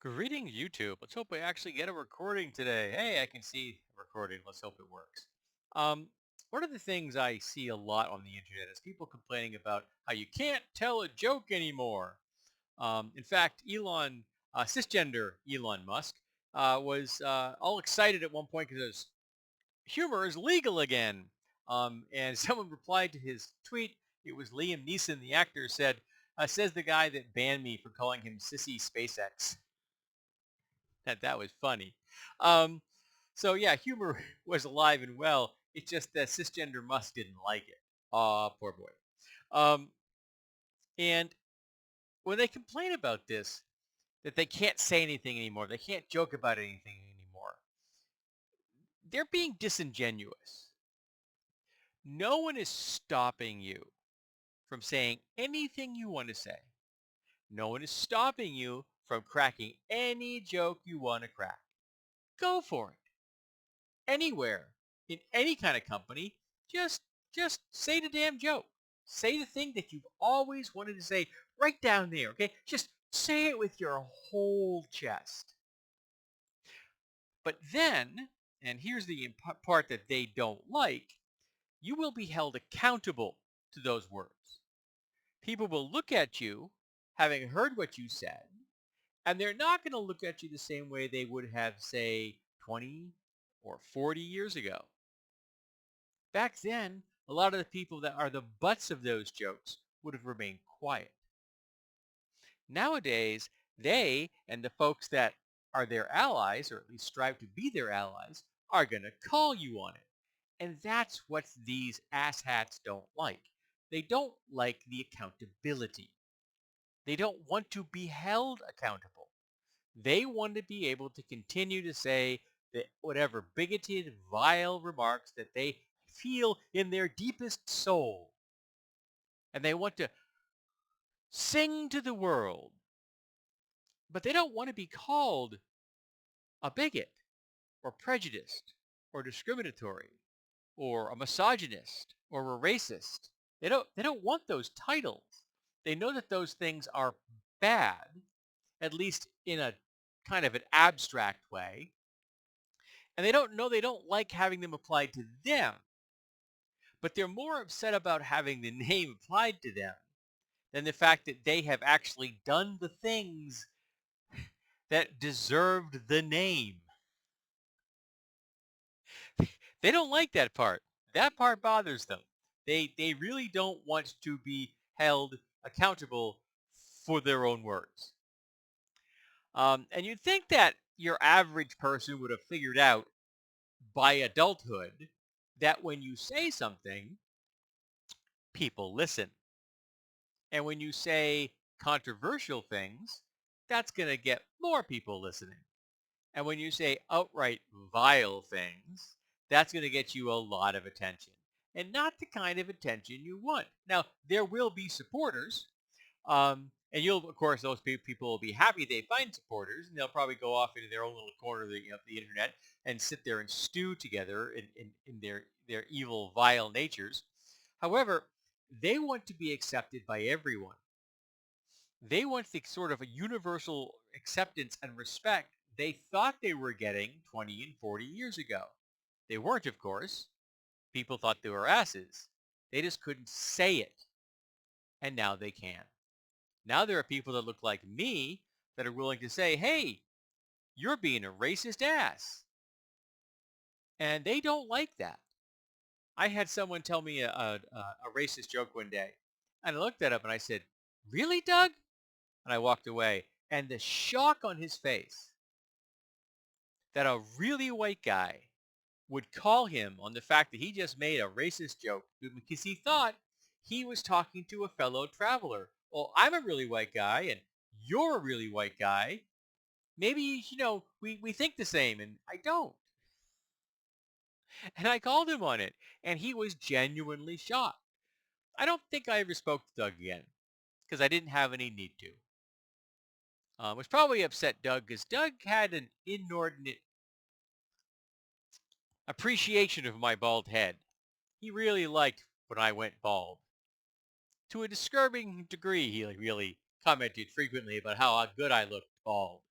Greeting YouTube. Let's hope I actually get a recording today. Hey, I can see a recording. Let's hope it works. Um, One of the things I see a lot on the internet is people complaining about how you can't tell a joke anymore. In fact, cisgender Elon Musk, was all excited at one point because humor is legal again. And someone replied to his tweet. It was Liam Neeson, the actor, says the guy that banned me for calling him Sissy SpaceX. That was funny. Um, so yeah, humor was alive and well. It's just that cisgender Musk didn't like it. Aw, poor boy. Um, and when they complain about this, that they can't say anything anymore, they can't joke about anything anymore, they're being disingenuous. No one is stopping you from saying anything you want to say. No one is stopping you from cracking any joke you want to crack. Go for it. Anywhere, in any kind of company, just just say the damn joke. Say the thing that you've always wanted to say right down there, okay? Just say it with your whole chest. But then, and here's the part that they don't like, you will be held accountable to those words. People will look at you, having heard what you said, and they're not going to look at you the same way they would have, say, 20 or 40 years ago. Back then, a lot of the people that are the butts of those jokes would have remained quiet. Nowadays, they and the folks that are their allies, or at least strive to be their allies, are going to call you on it. And that's what these asshats don't like. They don't like the accountability. They don't want to be held accountable. They want to be able to continue to say that whatever bigoted, vile remarks that they feel in their deepest soul. And they want to sing to the world. But they don't want to be called a bigot or prejudiced or discriminatory or a misogynist or a racist. They don't want those titles. They know that those things are bad, at least in a kind of an abstract way. And they don't like having them applied to them, but they're more upset about having the name applied to them than the fact that they have actually done the things that deserved the name. They don't like that part. That part bothers them. They really don't want to be held accountable for their own words. And you'd think that your average person would have figured out by adulthood that when you say something, people listen. And when you say controversial things, that's going to get more people listening. And when you say outright vile things, that's going to get you a lot of attention. And not the kind of attention you want. Now, there will be supporters. And you'll, of course, those people will be happy they find supporters. And they'll probably go off into their own little corner of the internet and sit there and stew together in their evil, vile natures. However, they want to be accepted by everyone. They want the sort of a universal acceptance and respect they thought they were getting 20 and 40 years ago. They weren't, of course. People thought they were asses. They just couldn't say it. And now they can. Now there are people that look like me that are willing to say, hey, you're being a racist ass. And they don't like that. I had someone tell me a racist joke one day. And I looked at him and I said, really, Doug? And I walked away. And the shock on his face that a really white guy would call him on the fact that he just made a racist joke because he thought he was talking to a fellow traveler. Well, I'm a really white guy and you're a really white guy. Maybe, we think the same and I don't. And I called him on it and he was genuinely shocked. I don't think I ever spoke to Doug again because I didn't have any need to. Which probably upset Doug because Doug had an inordinate appreciation of my bald head. He really liked when I went bald. To a disturbing degree, he really commented frequently about how good I looked bald.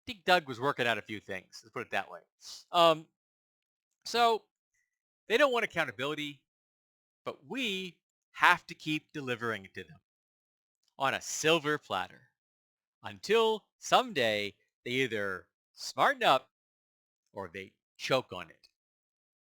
think Doug was working out a few things. Let's put it that way. Um, so they don't want accountability, but we have to keep delivering it to them on a silver platter until someday they either smarten up or they choke on it.